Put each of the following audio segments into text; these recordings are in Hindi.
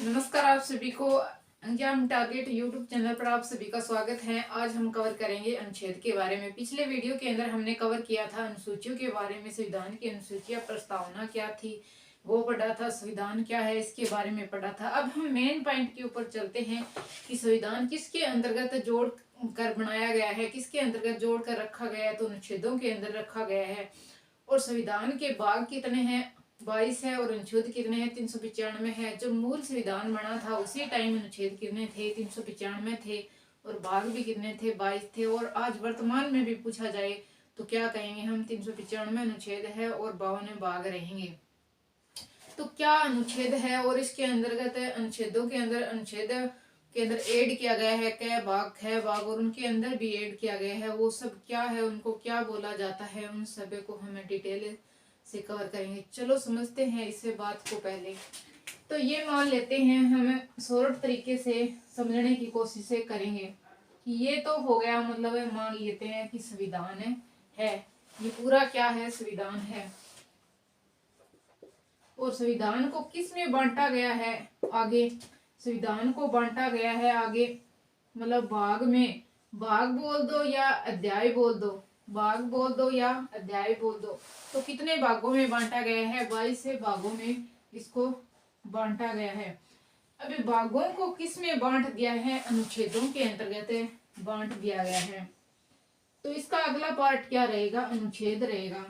नमस्कार, आप सभी को एग्जाम टारगेट यूट्यूब चैनल पर आप सभी का स्वागत है। आज हम कवर करेंगे अनुच्छेद के बारे में। पिछले वीडियो के अंदर हमने कवर किया था अनुसूचियों के बारे में। संविधान की अनुसूचियां प्रस्तावना क्या थी वो पढ़ा था, संविधान क्या है इसके बारे में पढ़ा था। अब हम मेन पॉइंट के ऊपर चलते हैं कि संविधान किसके अंतर्गत जोड़ कर बनाया गया है, किसके अंतर्गत जोड़ कर रखा गया है। तो अनुच्छेदों के अंदर रखा गया है। और संविधान के भाग कितने हैं? 22 है। और अनुच्छेद कितने हैं? 395 है। जो मूल संविधान बना था उसी टाइम अनुच्छेद कितने थे? 395 थे। और भाग भी कितने थे? 22 थे। और आज वर्तमान में भी पूछा जाए तो क्या कहेंगे हम? 395 अनुच्छेद है और 52 भाग रहेंगे। तो क्या अनुच्छेद है और इसके अंतर्गत अनुच्छेदों के अंदर अनुच्छेद के अंदर ऐड किया गया है कै भाग, ख भाग, और उनके अंदर भी ऐड किया गया है। वो सब क्या है, उनको क्या बोला जाता है, उन सभी को हमें डिटेल से कवर करेंगे। चलो समझते हैं इसे बात को। पहले तो ये मान लेते हैं, हमें शॉर्ट तरीके से समझने की कोशिश करेंगे कि ये तो हो गया, मतलब मान लेते हैं कि संविधान है। ये पूरा क्या है? संविधान है। और संविधान को किस में बांटा गया है? आगे संविधान को बांटा गया है आगे, मतलब भाग में। भाग बोल दो या अध्याय बोल दो, भाग बोल दो या अध्याय बोल दो। तो कितने भागों में बांटा गया है? 22 से भागों में इसको बांटा गया है। अभी भागों को किस में बांट दिया है? अनुच्छेदों के अंतर्गत बांट दिया गया है। तो इसका अगला पार्ट क्या रहेगा? अनुच्छेद रहेगा।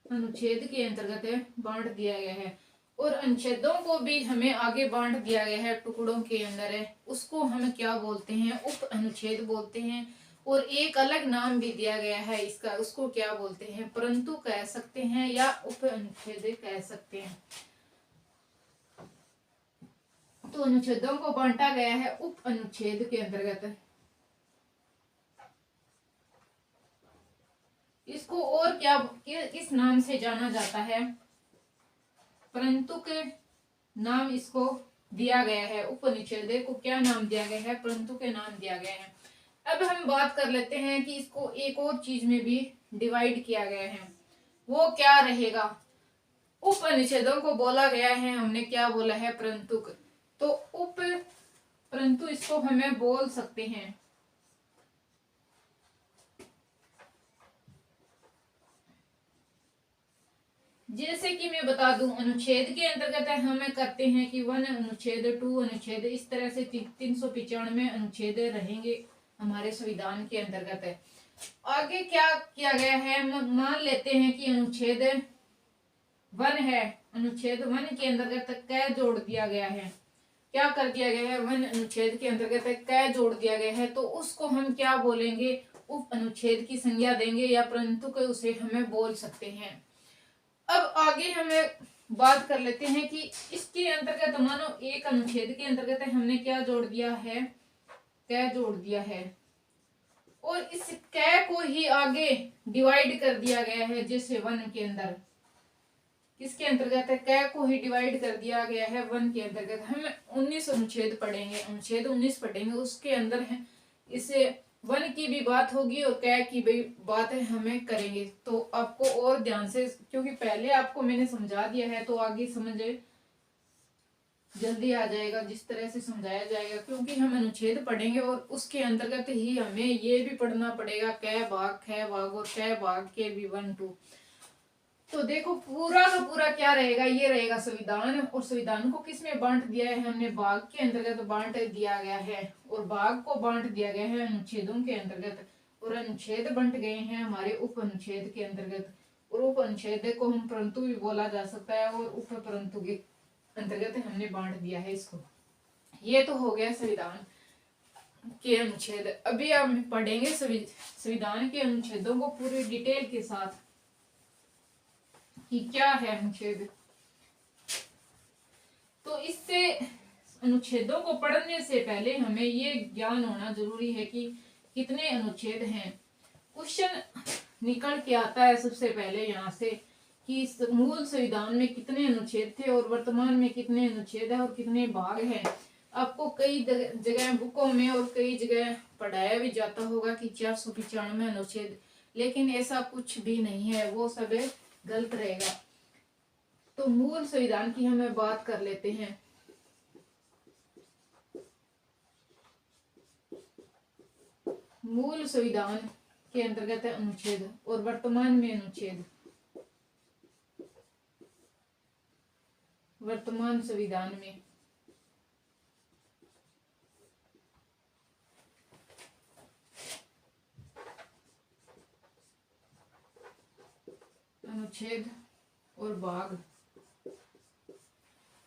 अनुच्छेद के अंतर्गत बांट दिया गया है। और अनुच्छेदों को भी हमें आगे बांट दिया गया है टुकड़ों के अंदर है। उसको हम क्या बोलते हैं? उप अनुच्छेद बोलते हैं। और एक अलग नाम भी दिया गया है इसका, उसको क्या बोलते हैं? परंतु कह सकते हैं या उप अनुच्छेद कह सकते हैं। तो अनुच्छेदों को बांटा गया है उप अनुच्छेद के अंतर्गत। इसको और क्या किस नाम से जाना जाता है? परंतु के नाम इसको दिया गया है। उपनिषद को क्या नाम दिया गया है? परंतु के नाम दिया गया है। अब हम बात कर लेते हैं कि इसको एक और चीज में भी डिवाइड किया गया है। वो क्या रहेगा? उपनिषदों को बोला गया है, हमने क्या बोला है? परंतु। तो उप परंतु इसको हमें बोल सकते हैं। जैसे कि मैं बता दूं, अनुच्छेद के अंतर्गत हमें करते हैं कि 1 अनुच्छेद, 2 अनुच्छेद, इस तरह से 395 अनुच्छेद रहेंगे हमारे संविधान के अंतर्गत है। आगे क्या किया गया है? मान लेते हैं कि अनुच्छेद 1 है। अनुच्छेद 1 के अंतर्गत कै जोड़ दिया गया है। क्या कर दिया गया है? 1 अनुच्छेद के अंतर्गत कै जोड़ दिया गया है। तो उसको हम क्या बोलेंगे? उप अनुच्छेद की संज्ञा देंगे या परंतु के उसे हमें बोल सकते हैं। अब आगे हमें बात कर लेते हैं कि इसके अंतर्गत मानो एक अनुच्छेद के अंतर्गत हमने क्या जोड़ दिया है? कै जोड़ दिया है। और इस कै को ही आगे डिवाइड कर दिया गया है। जैसे 1 के अंदर किसके अंतर्गत है? कै को ही डिवाइड कर दिया गया है 1 के अंतर्गत। हम 19 अनुच्छेद पढ़ेंगे, अनुच्छेद 19 पढ़ेंगे। उसके अंदर है इसे 1 की भी बात होगी और कै की भी बात है हमें करेंगे। तो आपको और ध्यान से, क्योंकि पहले आपको मैंने समझा दिया है तो आगे समझ जल्दी आ जाएगा जिस तरह से समझाया जाएगा। क्योंकि हम अनुच्छेद पढ़ेंगे और उसके अंतर्गत ही हमें ये भी पढ़ना पड़ेगा कै भाग, ख भाग और कै भाग के भी 1 2। तो देखो पूरा का पूरा क्या रहेगा? ये रहेगा संविधान। और संविधान को किस में बांट दिया है? हमने भाग के अंतर्गत बांट दिया गया है। और भाग को बांट दिया गया है अनुच्छेदों के अंतर्गत। और अनुच्छेद बंट गए हैं हमारे उप अनुच्छेद के अंतर्गत। और उप अनुच्छेद को हम परंतु भी बोला जा सकता है। और उप परंतु के अंतर्गत हमने बांट दिया है इसको। ये तो हो गया संविधान के अनुच्छेद। अभी हम पढ़ेंगे संविधान के अनुच्छेदों को पूरी डिटेल के साथ कि क्या है अनुच्छेद। तो इससे अनुच्छेदों को पढ़ने से पहले हमें ये ज्ञान होना जरूरी है कि कितने अनुच्छेद हैं। क्वेश्चन निकल के आता है सबसे पहले यहाँ से कि मूल संविधान में कितने अनुच्छेद थे और वर्तमान में कितने अनुच्छेद है और कितने भाग हैं। आपको कई जगह बुकों में और कई जगह पढ़ाया भी जाता होगा कि 495 अनुच्छेद, लेकिन ऐसा कुछ भी नहीं है, वो सब गलत रहेगा। तो मूल संविधान की हमें बात कर लेते हैं। मूल संविधान के अंतर्गत है अनुच्छेद, और वर्तमान में अनुच्छेद, वर्तमान संविधान में अनुच्छेद और भाग।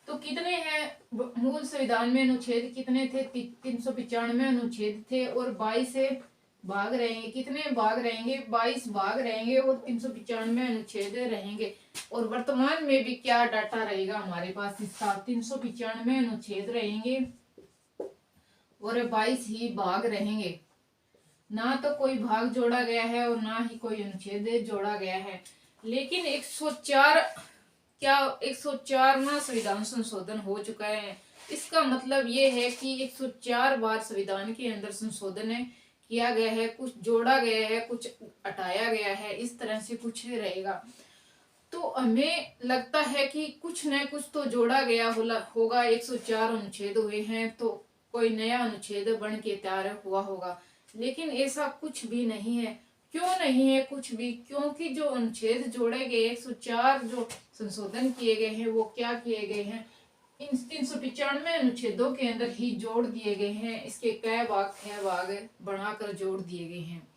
तो कितने हैं मूल संविधान में अनुच्छेद? कितने थे? 395 अनुच्छेद थे और 22 भाग रहेंगे। कितने भाग रहेंगे? 22 भाग रहेंगे और 395 अनुच्छेद रहेंगे। और वर्तमान में भी क्या डाटा रहेगा हमारे पास? इसका 395 अनुच्छेद रहेंगे और 22 ही भाग रहेंगे। ना तो कोई भाग जोड़ा गया है और ना ही कोई अनुच्छेद जोड़ा गया है। लेकिन 104 क्या 104वां संविधान संशोधन हो चुका है। इसका मतलब ये है कि 104 बार संविधान के अंदर संशोधन किया गया है, कुछ जोड़ा गया है, कुछ हटाया गया है, इस तरह से कुछ रहेगा। तो हमें लगता है कि कुछ न कुछ तो जोड़ा गया होगा। 104 अनुच्छेद हुए हैं तो कोई नया अनुच्छेद बन के तैयार हुआ होगा, लेकिन ऐसा कुछ भी नहीं है। क्यों नहीं है कुछ भी? क्योंकि जो अनुच्छेद जोड़े गए, 104 जो संशोधन किए गए हैं, वो क्या किए गए हैं? इन 395 अनुच्छेदों के अंदर ही जोड़ दिए गए हैं। इसके कै भाग 6 भाग बनाकर जोड़ दिए गए हैं।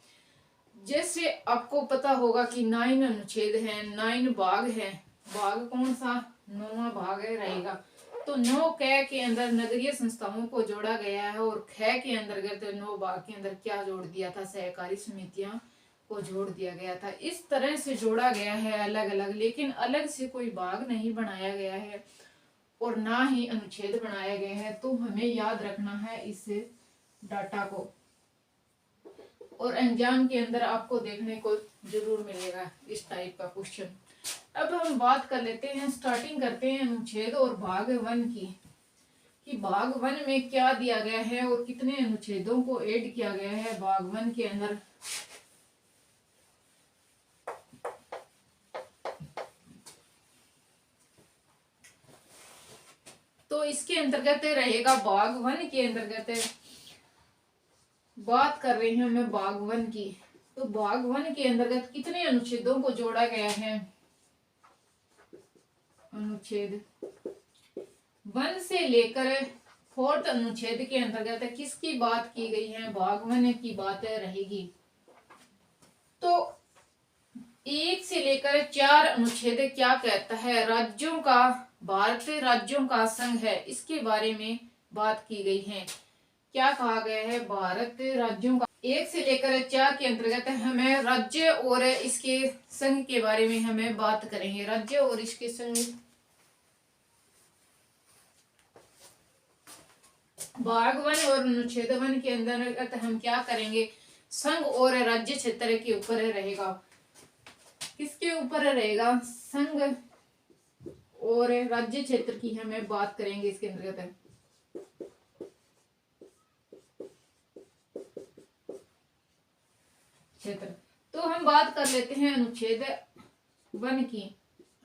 जैसे आपको पता होगा कि 9 अनुच्छेद हैं, 9 भाग हैं। भाग कौन सा? 9वां भाग रहेगा। तो 9 कै के अंदर नगरीय संस्थाओं को जोड़ा गया है और ख के अंतर्गत 9 भाग के अंदर क्या जोड़ दिया था? सहकारी समितियां को जोड़ दिया गया था। इस तरह से जोड़ा गया है अलग अलग, लेकिन अलग से कोई भाग नहीं बनाया गया है और ना ही अनुच्छेद बनाया गया है। तो हमें याद रखना है इस डाटा को, और एग्जाम के अंदर आपको देखने को जरूर मिलेगा इस टाइप का क्वेश्चन। अब हम बात कर लेते हैं, स्टार्टिंग करते हैं अनुच्छेद और भाग 1 की, कि भाग 1 में क्या दिया गया है और कितने अनुच्छेदों को ऐड किया गया है भाग 1 के अंदर। तो इसके अंतर्गत रहेगा भाग 1 के अंतर्गत बात कर रहे हैं मैं भाग 1 की। तो भाग 1 के अंतर्गत कितने अनुच्छेदों को जोड़ा गया है? अनुच्छेद 1 से लेकर 4th अनुच्छेद के अंतर्गत किसकी बात की गई है? भाग 1 की बात रहेगी। तो 1 से लेकर 4 अनुच्छेद क्या कहता है? राज्यों का, भारतीय राज्यों का संघ है, इसके बारे में बात की गई है। क्या कहा गया है? भारत राज्यों का। 1 से लेकर 4 के अंतर्गत हमें राज्य और इसके संघ के बारे में हमें बात करेंगे। राज्य और इसके संघ, भाग 1 और अनुच्छेद 1 के अंतर्गत हम क्या करेंगे? संघ और राज्य क्षेत्र के ऊपर रहेगा। किसके ऊपर रहेगा? संघ और राज्य क्षेत्र की हमें बात करेंगे इसके अंतर्गत। क्षेत्र। तो हम बात कर लेते हैं अनुच्छेद 1 की,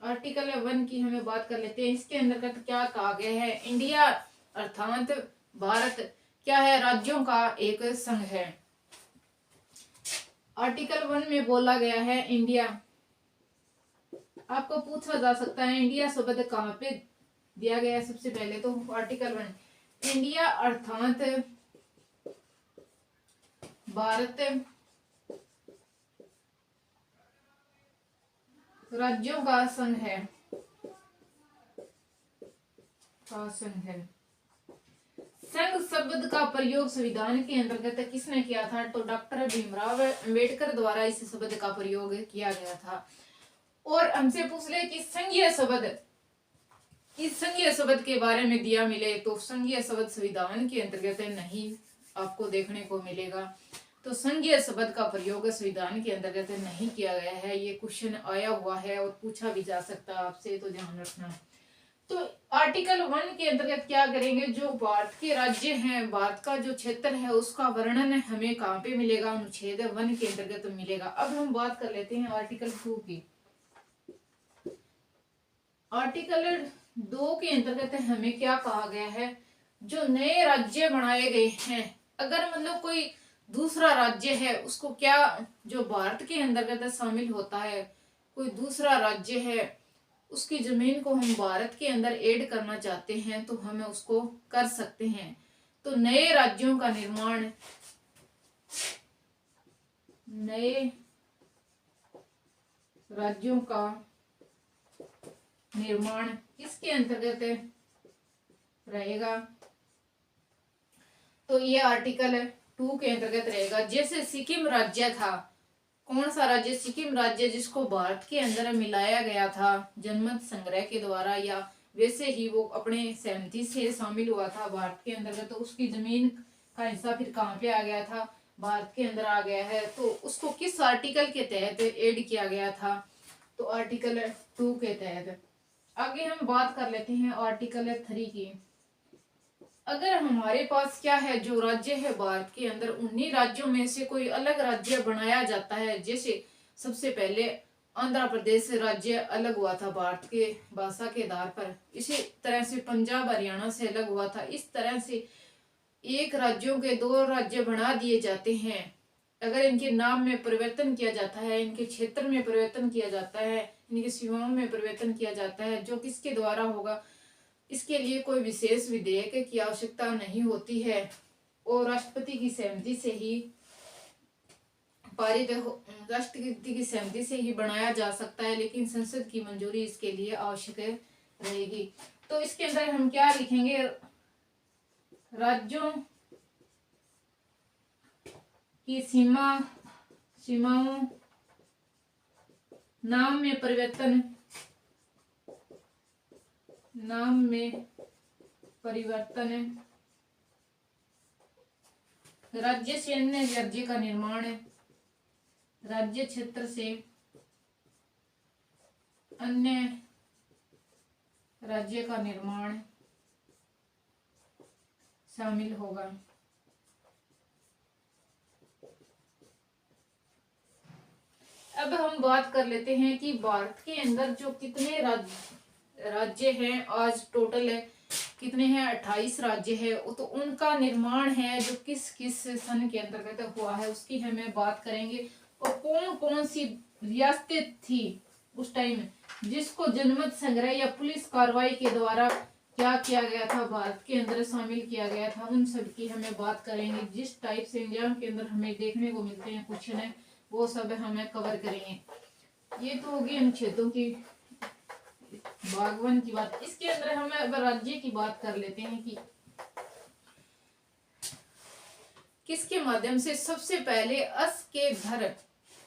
आर्टिकल 1 की हमें बात कर लेते हैं। इसके अंतर्गत क्या कहा गया है? इंडिया अर्थात भारत क्या है? राज्यों का एक संघ है। आर्टिकल 1 में बोला गया है इंडिया। आपको पूछा जा सकता है इंडिया शब्द कहाँ पे दिया गया है? सबसे पहले तो आर्टिकल 1, इंडिया अर्थात भारत राज्यों का संघ है, संघ है। संघ शब्द का प्रयोग संविधान के अंतर्गत किसने किया था? तो डॉक्टर भीमराव अंबेडकर द्वारा इस शब्द का प्रयोग किया गया था। और हमसे पूछ ले कि संघीय शब्द, इस संघीय शब्द के बारे में दिया मिले तो संघीय शब्द संविधान के अंतर्गत नहीं आपको देखने को मिलेगा। तो संघीय शब्द का प्रयोग संविधान के अंतर्गत नहीं किया गया है। ये क्वेश्चन आया हुआ है और पूछा भी जा सकता है आपसे, तो ध्यान रखना। तो आर्टिकल 1 के अंतर्गत क्या करेंगे? जो भारत के राज्य हैं, भारत का जो क्षेत्र है, उसका वर्णन हमें कहाँ पे मिलेगा? अनुच्छेद 1 के अंतर्गत मिलेगा। अब हम बात कर लेते हैं आर्टिकल 2 की। आर्टिकल 2 के अंतर्गत हमें क्या कहा गया है, जो नए राज्य बनाए गए हैं, अगर मतलब कोई दूसरा राज्य है उसको क्या, जो भारत के अंतर्गत शामिल होता है, कोई दूसरा राज्य है उसकी जमीन को हम भारत के अंदर ऐड करना चाहते हैं तो हमें उसको कर सकते हैं। तो नए राज्यों का निर्माण, नए राज्यों का निर्माण किसके अंतर्गत रहेगा, तो ये आर्टिकल 2 के अंतर्गत रहेगा। जैसे सिक्किम राज्य था, कौन सा राज्य, सिक्किम राज्य, जिसको भारत के अंदर मिलाया गया था जनमत संग्रह के द्वारा, या वैसे ही वो अपने सहमति से शामिल हुआ था भारत के अंदर, तो उसकी जमीन का हिस्सा फिर कहाँ पे आ गया था, भारत के अंदर आ गया है। तो उसको किस आर्टिकल के तहत ऐड किया गया था, तो आर्टिकल 2 के तहत। आगे हम बात कर लेते हैं आर्टिकल 3 की। अगर हमारे पास क्या है, जो राज्य है भारत के अंदर, उन्हीं राज्यों में से कोई अलग राज्य बनाया जाता है। जैसे सबसे पहले आंध्र प्रदेश राज्य अलग हुआ था भारत के भाषा के आधार पर, इसी तरह से पंजाब हरियाणा से अलग हुआ था। इस तरह से एक राज्यों के दो राज्य बना दिए जाते हैं अगर इनके नाम में परिवर्तन किया जाता है, इनके क्षेत्र में परिवर्तन किया जाता है, इनकी सीमाओं में परिवर्तन किया जाता है, जो किसके द्वारा होगा, इसके लिए कोई विशेष विधेयक की आवश्यकता नहीं होती है और राष्ट्रपति की सहमति से ही पारित, राष्ट्रपति की सहमति से ही बनाया जा सकता है, लेकिन संसद की मंजूरी इसके लिए आवश्यक रहेगी। तो इसके अंदर हम क्या लिखेंगे, राज्यों की सीमाओं नाम में परिवर्तन, राज्य से अन्य राज्य का निर्माण, राज्य क्षेत्र से अन्य राज्य का निर्माण शामिल होगा। अब हम बात कर लेते हैं कि भारत के अंदर जो कितने राज्य हैं, आज टोटल है कितने हैं, 28 राज्य है। तो उनका निर्माण है जो किस किस सन के अंतर्गत हुआ है उसकी हमें बात करेंगे, और कौन कौन सी रियासतें थी उस टाइम जिसको जनमत संग्रह या पुलिस कार्रवाई के द्वारा क्या किया गया था, भारत के अंदर शामिल किया गया था, उन सब की हमें बात करेंगे। जिस टाइप से इंडिया के अंदर हमें देखने को मिलते हैं क्वेश्चन है, वो सब हमें कवर करेंगे। ये तो होगी अनुच्छेदों की, बागवान की बात। इसके अंदर हम राज्य की बात कर लेते हैं कि किसके माध्यम से सबसे पहले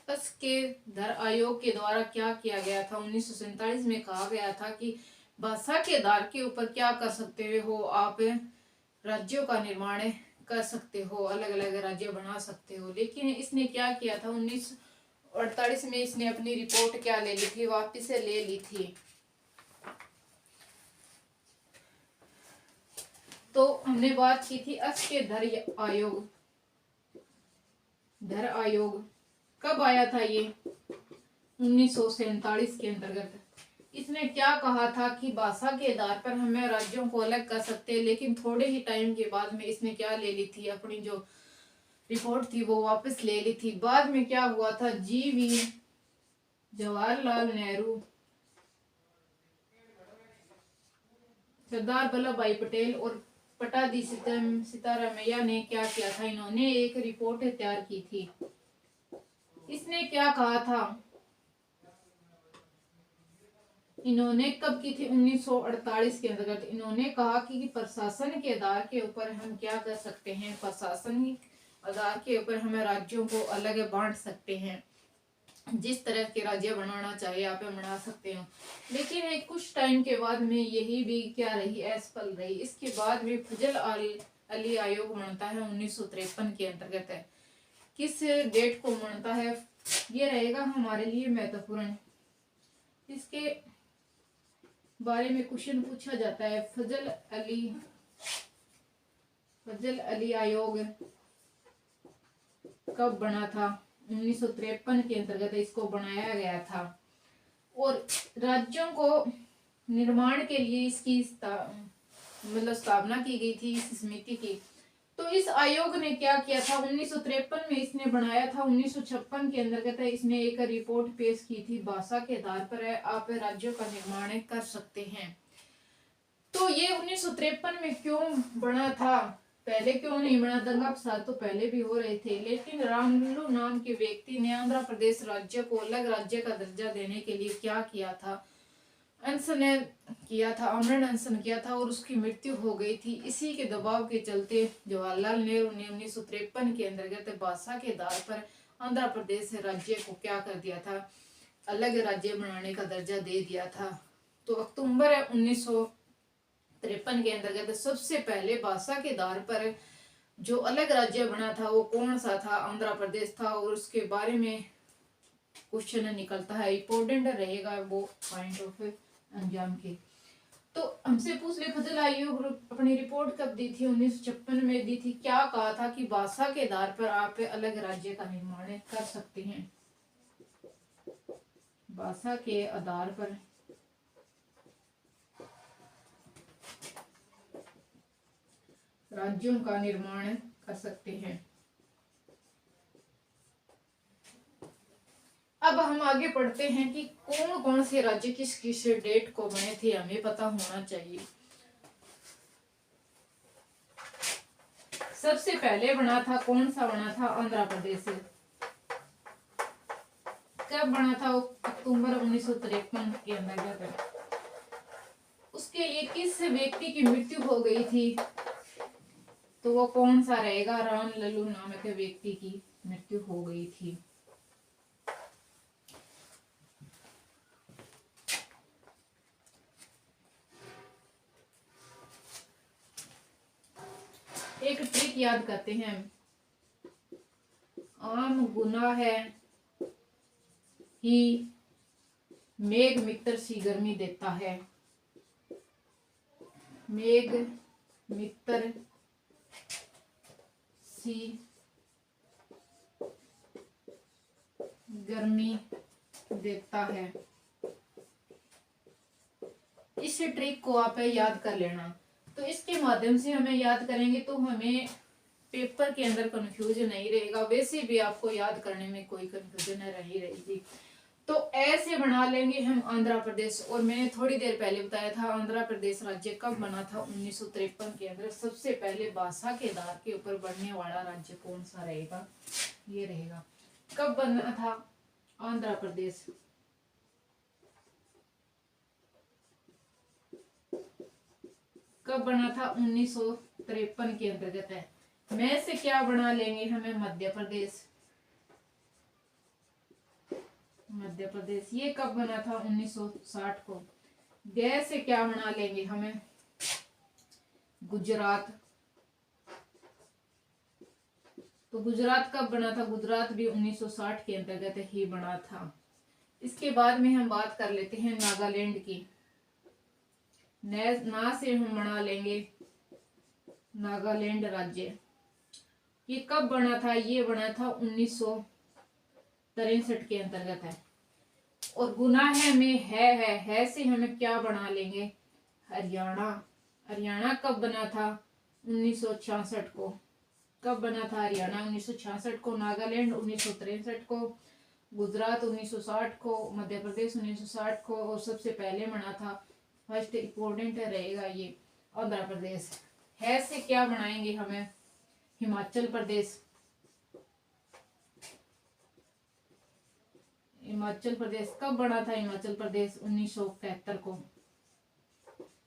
अस्केधर आयोग के द्वारा क्या किया गया था। 1947 में कहा गया था कि भाषा के आधार के ऊपर क्या कर सकते हो आप, राज्यों का निर्माण कर सकते हो, अलग अलग राज्य बना सकते हो। लेकिन इसने क्या किया था, 1948 में इसने अपनी रिपोर्ट क्या ले ली थी, वापिस ले ली थी। तो हमने बात की थी धर आयोग कब आया था, ये 1947 के अंतर्गत। इसने क्या कहा था कि भाषा के आधार पर हमें राज्यों को अलग कर सकते हैं, लेकिन थोड़े ही टाइम के बाद में इसने क्या ले ली थी, अपनी जो रिपोर्ट थी वो वापस ले ली थी। बाद में क्या हुआ था, जी.वी. जवाहरलाल नेहरू, सरदार वल्लभ भाई पटेल और पटादी सीतारामैया ने क्या किया था, इन्होंने एक रिपोर्ट तैयार की थी। इसने क्या कहा था, इन्होंने कब की थी, 1948 के अंतर्गत। इन्होंने कहा कि प्रशासन के आधार के ऊपर हम क्या कर सकते हैं, प्रशासनिक आधार के ऊपर हमें राज्यों को अलग बांट सकते हैं, जिस तरह के राज्य बनाना चाहिए आप बना सकते हो। लेकिन एक कुछ टाइम के बाद में यही भी क्या रही, असफल रही। इसके बाद में फजल अली आयोग बनता है 1953 के अंतर्गत है। किस डेट को बनता है, ये रहेगा हमारे लिए महत्वपूर्ण। इसके बारे में क्वेश्चन पूछा जाता है, फजल अली आयोग कब बना था, 1953 के अंतर्गत इसको बनाया गया था। और राज्यों को निर्माण के लिए इसकी मतलब स्थापना की गई थी इस समिति की। तो इस आयोग ने क्या किया था, 1953 में इसने बनाया था। 1956 के अंतर्गत इसने एक रिपोर्ट पेश की थी, भाषा के आधार पर आप राज्यों का निर्माण कर सकते हैं। तो ये 1953 में क्यों बना था, पहले क्यों नहीं बना? दंगा फसाद तो पहले भी हो रहे थे, लेकिन रामलू नाम के व्यक्ति ने आंध्र प्रदेश राज्य को अलग राज्य का दर्जा देने के लिए क्या किया था, अनशन किया था, आमरण अनशन किया था और उसकी मृत्यु हो गई थी। इसी के दबाव के चलते जवाहरलाल नेहरू ने 1953 के अंतर्गत भाषा के आधार पर आंध्र प्रदेश राज्य को क्या कर दिया था, अलग राज्य बनाने का दर्जा दे दिया था। तो अक्टूबर 1953 के अंतर्गत सबसे पहले भाषा के आधार पर जो अलग राज्य बना था वो कौन सा था, आंध्र प्रदेश था। और उसके बारे में क्वेश्चन निकलता है, इंपॉर्टेंट रहेगा वो पॉइंट ऑफ अंजाम के। तो हमसे पूछ ले, फजल आयोग अपनी रिपोर्ट कब दी थी? 1956 में दी थी। क्या कहा था कि भाषा के आधार पर आप अलग राज्य का निर्माण कर सकते हैं, भाषा के आधार पर राज्यों का निर्माण कर सकते हैं। अब हम आगे पढ़ते हैं कि कौन कौन से राज्य किस किस डेट को बने थे, हमें पता होना चाहिए। सबसे पहले बना था, कौन सा बना था? आंध्र प्रदेश। कब बना था? अक्टूबर 1953 के अंतर्गत। उसके लिए किस व्यक्ति की मृत्यु हो गई थी? तो वो कौन सा रहेगा? राम लल्लू नामक व्यक्ति की मृत्यु हो गई थी। एक ट्रिक याद करते हैं, आम गुना है ही मेघ मित्र सी गर्मी देता है। मेघ मित्र सी गर्मी देता है। इस ट्रिक को आप याद कर लेना। तो इसके माध्यम से हमें याद करेंगे तो हमें पेपर के अंदर कंफ्यूजन नहीं रहेगा, वैसे भी आपको याद करने में कोई कंफ्यूजन नहीं रहेगी। तो ऐसे बना लेंगे हम आंध्र प्रदेश। और मैंने थोड़ी देर पहले बताया था आंध्र प्रदेश राज्य कब बना था, 1953 के अंदर। सबसे पहले भाषा के आधार के ऊपर बढ़ने वाला राज्य कौन सा रहेगा? ये रहेगा। कब बना था आंध्र प्रदेश? कब बना था? 1953 के अंतर्गत है। मैं से क्या बना लेंगे हमें? मध्य प्रदेश। मध्य प्रदेश ये कब बना था? 1960 को। गै से क्या बना लेंगे हमें? गुजरात। तो गुजरात कब बना था? गुजरात भी 1960 के अंतर्गत ही बना था। इसके बाद में हम बात कर लेते हैं नागालैंड की। ना से हम बना लेंगे नागालैंड राज्य। ये कब बना था? ये बना था 1963 के अंतर्गत है। और गुना है में है से हमें क्या बना लेंगे? हरियाणा। हरियाणा कब बना था? 1966 को। कब बना था हरियाणा? 1966 को। नागालैंड 1963 को। गुजरात 1960 को। मध्य प्रदेश 1960 को। और सबसे पहले बना था, फर्स्ट इंपोर्टेंट रहेगा ये, आंध्र प्रदेश। है से क्या बनाएंगे हमें? हिमाचल प्रदेश। हिमाचल प्रदेश कब बना था? हिमाचल प्रदेश 1971 को।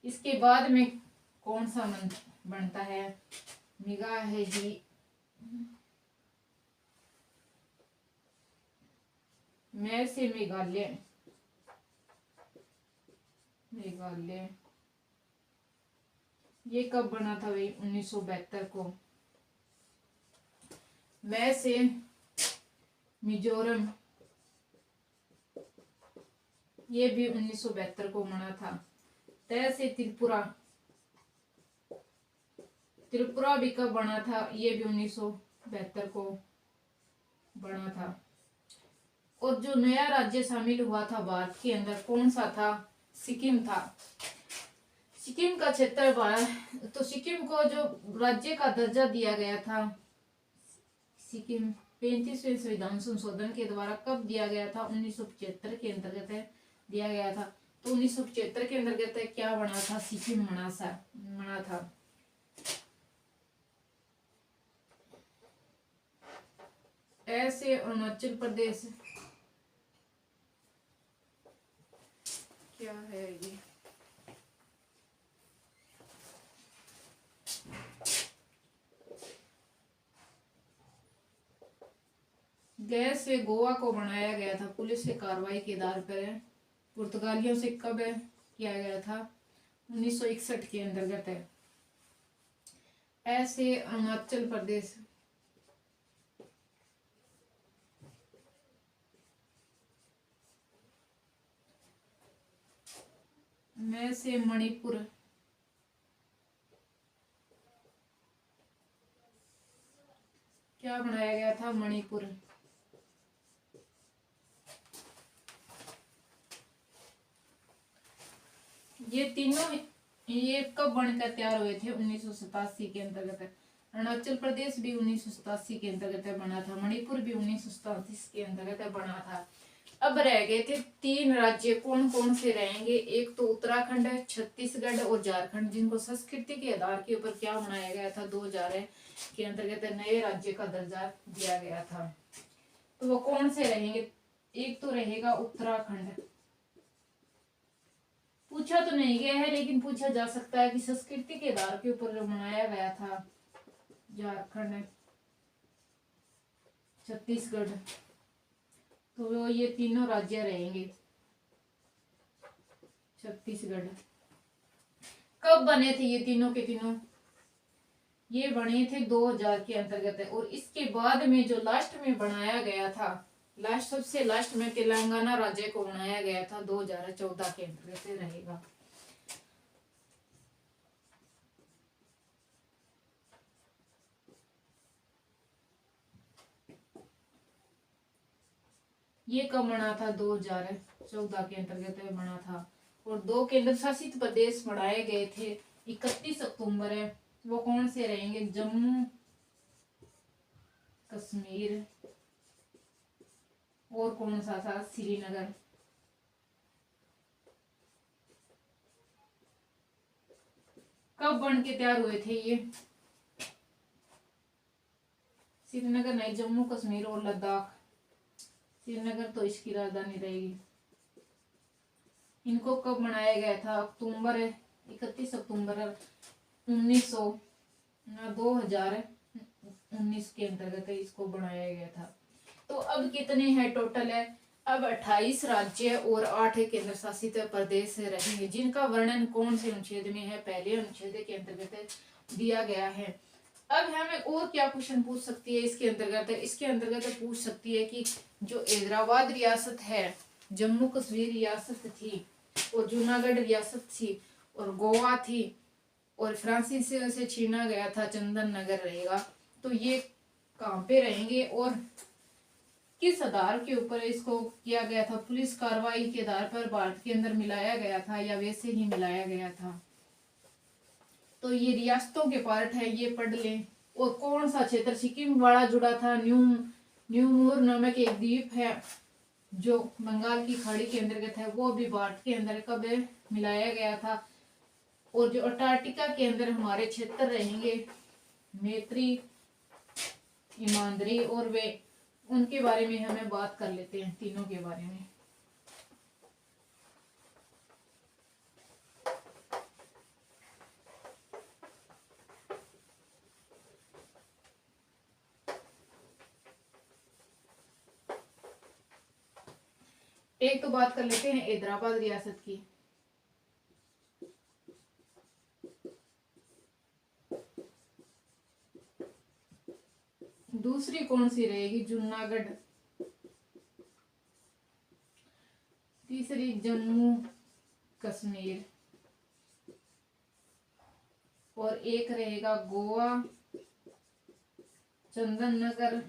इसके बाद में कौन सा बनता है? मेघालय। मैं से मेघालय। मेघालय ये कब बना था भाई? 1972 को। मैं से मिजोरम ये भी 1972 को बना था। तय से त्रिपुरा। त्रिपुरा भी कब बना था? ये भी 1972 को बना था। और जो नया राज्य शामिल हुआ था भारत के अंदर कौन सा था? सिक्किम था। सिक्किम का क्षेत्र तो सिक्किम को जो राज्य का दर्जा दिया गया था, सिक्किम 35वें संविधान संशोधन के द्वारा कब दिया गया था? 1975 के अंतर्गत दिया गया था। तो 1975 के अंतर्गत क्या बना था? सिक्किम बना था। ऐसे अरुणाचल प्रदेश क्या है ये? गैस से गोवा को बनाया गया था पुलिस से कार्रवाई के आधार पर। पुर्तगालियों से कब किया गया था? 1961 के अंतर्गत है। ऐसे अरुणाचल प्रदेश में से मणिपुर क्या बनाया गया था? मणिपुर। ये तीनों ये कब बनकर तैयार हुए थे? 1987 के अंतर्गत। अरुणाचल प्रदेश भी 1987 के अंतर्गत बना था, मणिपुर भी 1987 के अंतर्गत बना था। अब रह गए थे 3 राज्य, कौन कौन से रहेंगे? एक तो उत्तराखंड, छत्तीसगढ़ और झारखंड, जिनको संस्कृति के आधार के ऊपर क्या बनाया गया था? 2000 के अंतर्गत नए राज्य का दर्जा दिया गया था। तो वो कौन से रहेंगे? एक तो रहेगा उत्तराखंड। पूछा तो नहीं गया है लेकिन पूछा जा सकता है कि संस्कृति के आधार के ऊपर जो बनाया गया था। झारखंड, छत्तीसगढ़, तो वो ये तीनों राज्य रहेंगे। छत्तीसगढ़ कब बने थे ये तीनों के तीनों? ये बने थे 2000 के अंतर्गत है। और इसके बाद में जो लास्ट में बनाया गया था, सबसे लास्ट में तेलंगाना राज्य को बनाया गया था 2014 के अंतर्गत रहेगा। ये कब बना था? 2014 के अंतर्गत बना था। और 2 केंद्र शासित प्रदेश बनाए गए थे 31 अक्टूबर है। वो कौन से रहेंगे? जम्मू कश्मीर और कौन सा था? श्रीनगर। कब बन के तैयार हुए थे ये? श्रीनगर नहीं, जम्मू कश्मीर और लद्दाख। श्रीनगर तो इसकी राजधानी रहेगी। इनको कब बनाया गया था? 31 अक्टूबर 2019 के अंतर्गत इसको बनाया गया था। तो अब कितने हैं टोटल है? अब 28 राज्य और 8 केंद्र शासित प्रदेश रहेंगे, जिनका वर्णन कौन से अनुच्छेद में है? पहले अनुच्छेद के अंतर्गत दिया गया है। अब हमें और क्या क्वेश्चन पूछ सकती है इसके अंतर्गत? इसके अंतर्गत पूछ सकती है कि जो हैदराबाद रियासत है, जम्मू कश्मीर रियासत थी, और जूनागढ़ रियासत थी, और गोवा थी, और फ्रांसीसी से छीना गया था चंदन नगर रहेगा। तो ये कहाँ पे रहेंगे और किस आधार के ऊपर इसको किया गया था? पुलिस कार्रवाई के आधार पर भारत के अंदर मिलाया गया था या वैसे ही मिलाया गया था? तो ये रियासतों के पार्ट है, ये पढ़ लें। और कौन सा क्षेत्र सिक्किम वाला जुड़ा था? न्यूमोर नामक एक द्वीप है जो बंगाल की खाड़ी के अंतर्गत है, वो भी भारत के अंदर कब मिलाया गया था। और जो अंटार्कटिका के अंदर हमारे क्षेत्र रहेंगे, मैत्री, ईमानदारी और वे, उनके बारे में हमें बात कर लेते हैं, तीनों के बारे में। एक तो बात कर लेते हैं हैदराबाद रियासत की। दूसरी कौन सी रहेगी? जूनागढ़। तीसरी जम्मू कश्मीर। और एक रहेगा गोवा, चंदन नगर,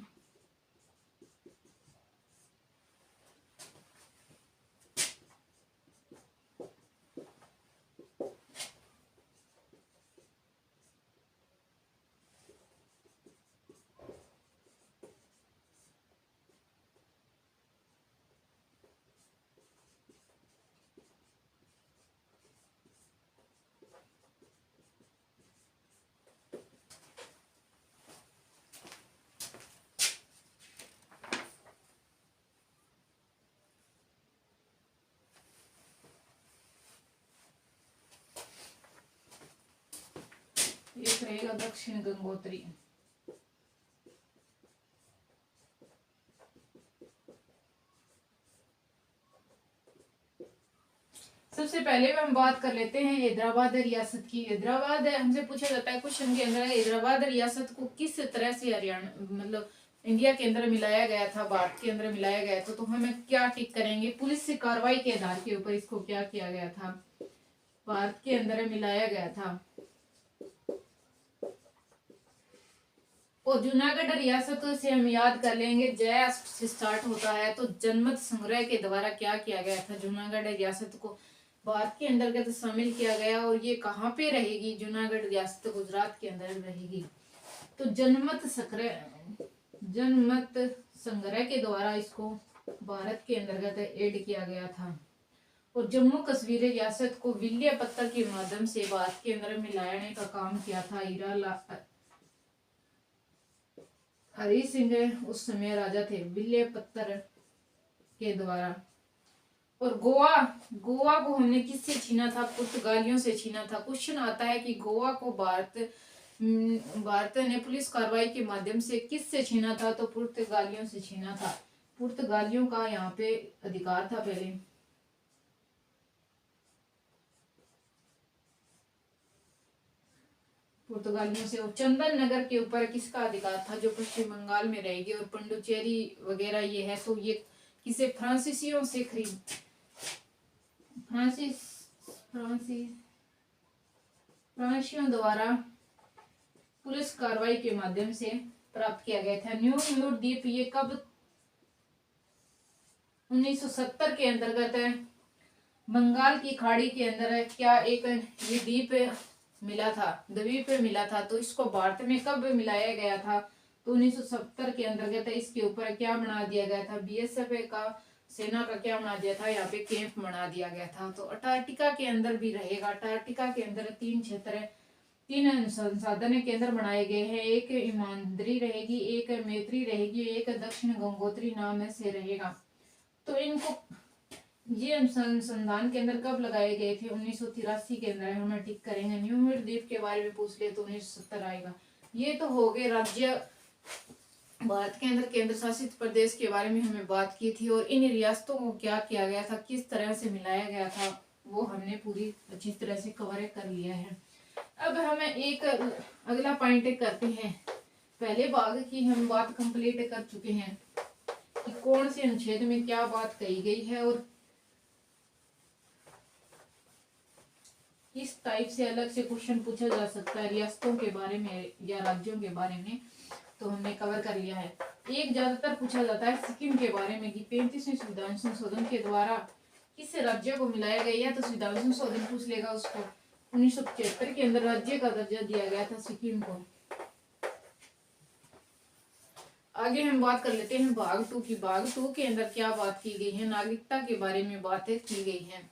एक रहेगा दक्षिण गंगोत्री। सबसे पहले हम बात कर लेते हैं हैदराबाद रियासत की। हैदराबाद हमसे पूछा जाता है क्वेश्चन के अंदर, हैदराबाद रियासत को किस तरह से हरियाणा मतलब इंडिया के अंदर मिलाया गया था, भारत के अंदर मिलाया गया था, तो हमें क्या टिक करेंगे? पुलिस से कार्रवाई के आधार के ऊपर इसको क्या किया गया था, भारत के अंदर मिलाया गया था। और जूनागढ़ रियासत से हम याद कर लेंगे, जय से स्टार्ट होता है, तो जनमत संग्रह के द्वारा क्या किया गया था, जूनागढ़ रियासत को भारत के अंतर्गत शामिल किया गया। और ये कहाँ पे रहेगी? जूनागढ़ रियासत गुजरात के अंदर रहेगी। तो जनमत संग्रह के द्वारा इसको भारत के अंतर्गत ऐड किया गया था। और जम्मू कश्मीर रियासत को विल्य पत्र के माध्यम से भारत के अंदर मिलाने का काम किया था हरि सिंह उस समय राजा थे, विल्य पत्र के द्वारा। और गोवा को हमने किससे छीना था? पुर्तगालियों से छीना था। क्वेश्चन आता है कि गोवा को भारत ने पुलिस कार्रवाई के माध्यम से किससे छीना था? तो पुर्तगालियों से छीना था। पुर्तगालियों का यहाँ पे अधिकार था पहले। पुर्तगालियों से। और चंदन नगर के ऊपर किसका अधिकार था? जो पश्चिम बंगाल में रहेगी। और पंडुचेरी वगैरह ये है, तो ये किसे? फ्रांसीसियों से फ्रांसीसियों द्वारा पुलिस कार्रवाई के माध्यम से प्राप्त किया गया था। न्यू म्यूर द्वीप ये कब 1970 के अंतर्गत बंगाल की खाड़ी के अंदर क्या एक ये द्वीप मिला था। तो इसको भारत में कब मिलाया गया था? तो 1970 के अंतर्गत इसके ऊपर क्या बना दिया गया था? बीएसएफ का सेना का क्या बना दिया था? यहाँ पे कैंप बना दिया गया था। तो अंटार्कटिका के अंदर भी रहेगा। अंटार्कटिका के अंदर 3 संसाधन केंद्र बनाए गए हैं। एक ईमानदारी रहेगी, एक मैत्री रहेगी, एक दक्षिण गंगोत्री नाम से रहेगा। तो इनको ये अनुसंधान केंद्र कब लगाए गए थे? 1983 के अंदर हमें टिक करेंगे। न्यू म्यूर द्वीप के बारे में पूछ ले तो 1970 आएगा। ये तो हो गए राज्य भारत के अंदर केंद्र शासित प्रदेश के बारे में हमें बात की थी। और इन रियासतों को क्या किया गया था, किस तरह से मिलाया गया था, वो हमने पूरी अच्छी तरह से कवर कर लिया है। अब हमें एक अगला पॉइंट करते हैं। पहले भाग की हम बात कंप्लीट कर चुके हैं कि कौन से अनुच्छेद में क्या बात कही गई है और किस टाइप से अलग से क्वेश्चन पूछा जा सकता है रियासतों के बारे में या राज्यों के बारे में, तो हमने कवर कर लिया है। एक ज्यादातर पूछा जाता है सिक्किम के बारे में कि 35वें संविधान संशोधन के द्वारा किस राज्य को मिलाया गया, तो संविधान संशोधन पूछ लेगा उसको। 1975 के अंदर राज्य का दर्जा दिया गया था सिक्किम को। आगे हम बात कर लेते हैं भाग 2 की। भाग 2 के अंदर क्या बात की गई है? नागरिकता के बारे में बातें की गई हैं।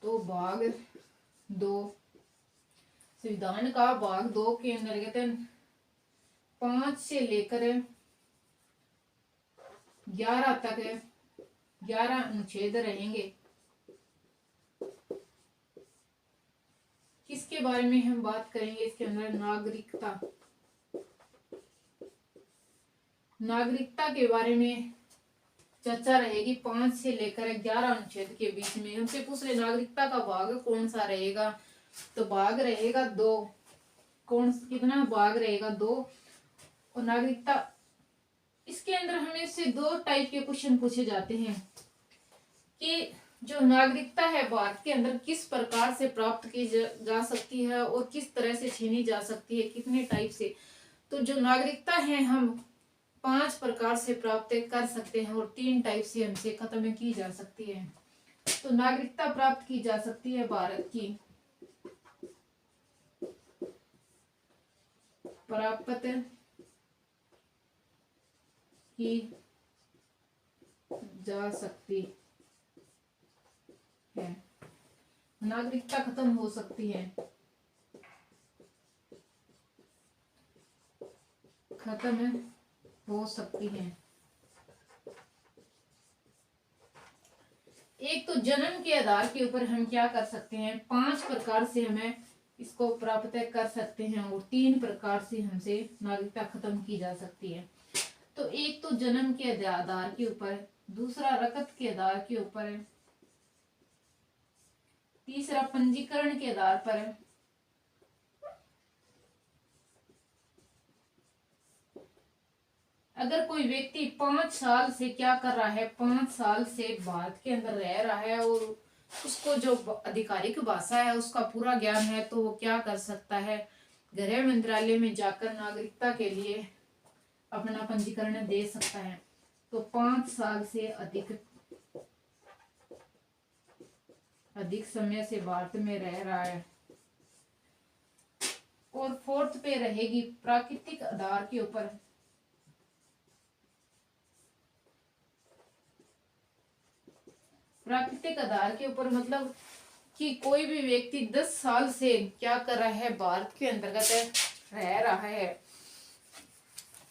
तो भाग 2 संविधान का भाग 2 के अंतर्गत 5 से लेकर 11 तक 11 अनुच्छेद रहेंगे। किसके बारे में हम बात करेंगे? इसके अंदर नागरिकता के बारे में चर्चा रहेगी। 5 से लेकर 11 अनुच्छेद के बीच में हमसे पूछ रहे नागरिकता का भाग कौन सा रहेगा? तो भाग रहेगा 2। कितना भाग रहेगा? 2। और नागरिकता इसके अंदर हमें से 2 टाइप के क्वेश्चन पूछे जाते हैं कि जो नागरिकता है भारत के अंदर किस प्रकार से प्राप्त की जा सकती है और किस तरह से छीनी जा सकती है, कितने टाइप से। तो जो नागरिकता है हम 5 प्रकार से प्राप्त कर सकते हैं और 3 टाइप से हमसे खत्म की जा सकती है। तो नागरिकता प्राप्त की जा सकती है भारत की प्राप्त की जा सकती है, नागरिकता खत्म हो सकती है, खत्म हो सकती है। एक तो जन्म के आधार के ऊपर हम क्या कर सकते हैं, 5 प्रकार से हमें इसको प्राप्त कर सकते हैं और 3 प्रकार से हमसे नागरिकता खत्म की जा सकती है। तो एक तो जन्म के आधार के ऊपर, दूसरा रकत के आधार के ऊपर है, तीसरा पंजीकरण के आधार पर है, अगर कोई व्यक्ति 5 साल से क्या कर रहा है, 5 साल से भारत के अंदर रह रहा है और उसको जो आधिकारिक भाषा है उसका पूरा ज्ञान है, तो वो क्या कर सकता है, गृह मंत्रालय में जाकर नागरिकता के लिए अपना पंजीकरण दे सकता है। तो 5 साल से अधिक समय से भारत में रह रहा है। और फोर्थ पे रहेगी प्राकृतिक आधार के ऊपर, प्राकृतिक आधार के ऊपर मतलब कि कोई भी व्यक्ति 10 साल से क्या कर रहा है, भारत के अंतर्गत रह रहा है,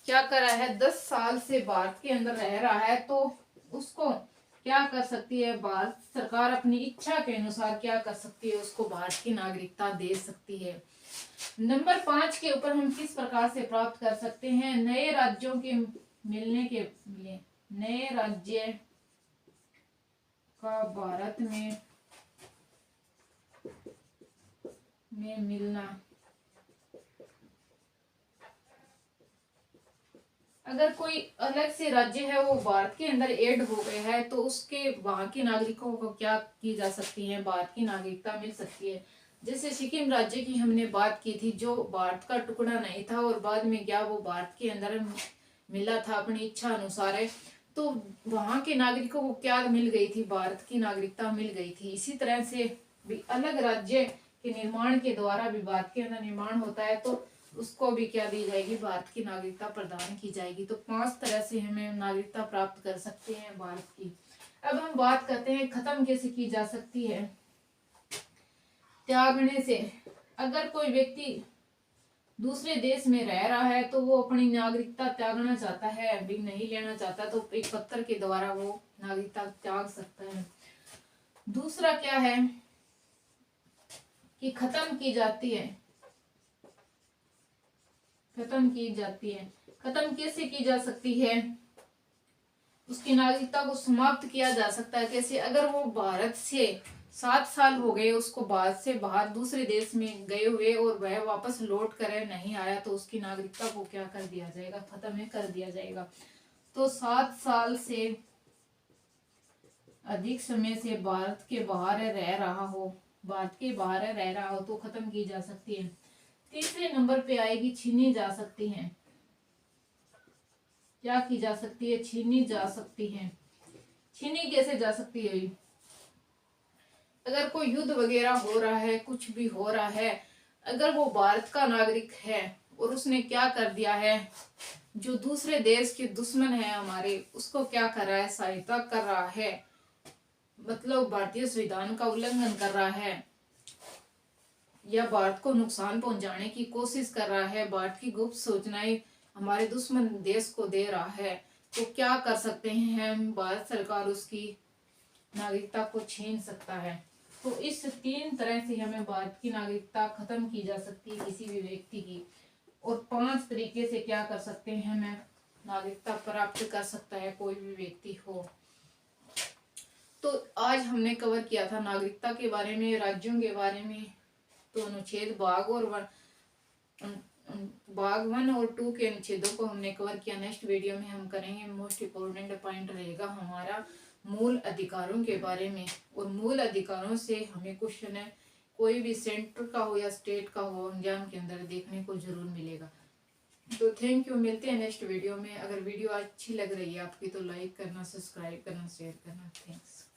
क्या कर रहा है, 10 साल से भारत के अंदर रह रहा है, तो उसको क्या कर सकती है, भारत सरकार अपनी इच्छा के अनुसार क्या कर सकती है, उसको भारत की नागरिकता दे सकती है। नंबर 5 के ऊपर हम किस प्रकार से प्राप्त कर सकते हैं, नए राज्यों के मिलने के लिए, नए राज्य का भारत में मिलना। अगर कोई अलग से राज्य है वो भारत के अंदर ऐड हो गया है, तो उसके वहां के नागरिकों को क्या की जा सकती है, भारत की नागरिकता मिल सकती है। जैसे सिक्किम राज्य की हमने बात की थी, जो भारत का टुकड़ा नहीं था और बाद में क्या वो भारत के अंदर मिला था अपनी इच्छा अनुसार है, तो वहां के नागरिकों को क्या मिल गई थी, भारत की नागरिकता मिल गई थी। इसी तरह से भी अलग राज्य के निर्माण के द्वारा भी भारत के अंदर निर्माण होता है, तो उसको भी क्या दी जाएगी, भारत की नागरिकता प्रदान की जाएगी। तो 5 तरह से हमें नागरिकता प्राप्त कर सकते हैं भारत की। अब हम बात करते हैं खत्म कैसे की जा सकती है, त्यागने से। अगर कोई व्यक्ति दूसरे देश में रह रहा है तो वो अपनी नागरिकता त्यागना चाहता है, अभी नहीं लेना चाहता, तो एक पत्र के द्वारा वो नागरिकता त्याग सकता है। दूसरा क्या है कि खत्म की जाती है, खत्म की जाती है। खत्म कैसे की जा सकती है, उसकी नागरिकता को समाप्त किया जा सकता है कैसे, अगर वो भारत से 7 साल हो गए उसको भारत से बाहर दूसरे देश में गए हुए और वह वापस लौट कर नहीं आया, तो उसकी नागरिकता को क्या कर दिया जाएगा, खत्म कर दिया जाएगा। तो 7 साल से अधिक समय से भारत के बाहर रह रहा हो, भारत के बाहर रह रहा हो तो खत्म की जा सकती है। तीसरे नंबर पे आएगी छीनी जा सकती है। क्या की जा सकती है, छीनी जा सकती है। छीनी कैसे जा सकती है, अगर कोई युद्ध वगैरह हो रहा है, कुछ भी हो रहा है, अगर वो भारत का नागरिक है और उसने क्या कर दिया है, जो दूसरे देश के दुश्मन है हमारे, उसको क्या कर रहा है, सहायता कर रहा है, मतलब भारतीय संविधान का उल्लंघन कर रहा है या भारत को नुकसान पहुंचाने की कोशिश कर रहा है, भारत की गुप्त सूचनाएं हमारे दुश्मन देश को दे रहा है, तो क्या कर सकते हैं हम, भारत सरकार उसकी नागरिकता को छीन सकता है। तो इस 3 तरह से हमें भारत की नागरिकता खत्म की जा सकती है किसी भी व्यक्ति की, और 5 तरीके से क्या कर सकते हैं, हमें नागरिकता प्राप्त कर सकता है कोई भी व्यक्ति हो। तो आज हमने कवर किया था नागरिकता के बारे में, राज्यों के बारे में। तो अनुच्छेद भाग 1 और 2 के अनुच्छेदों को हमने कवर किया। नेक्स्ट वीडियो में हम करेंगे मोस्ट इम्पोर्टेंट पॉइंट रहेगा हमारा मूल अधिकारों के बारे में, और मूल अधिकारों से हमें क्वेश्चन है कोई भी सेंटर का हो या स्टेट का हो एग्जाम के अंदर देखने को जरूर मिलेगा। तो थैंक यू, मिलते हैं नेक्स्ट वीडियो में। अगर वीडियो अच्छी लग रही है आपकी तो लाइक करना, सब्सक्राइब करना, शेयर करना। थैंक्स।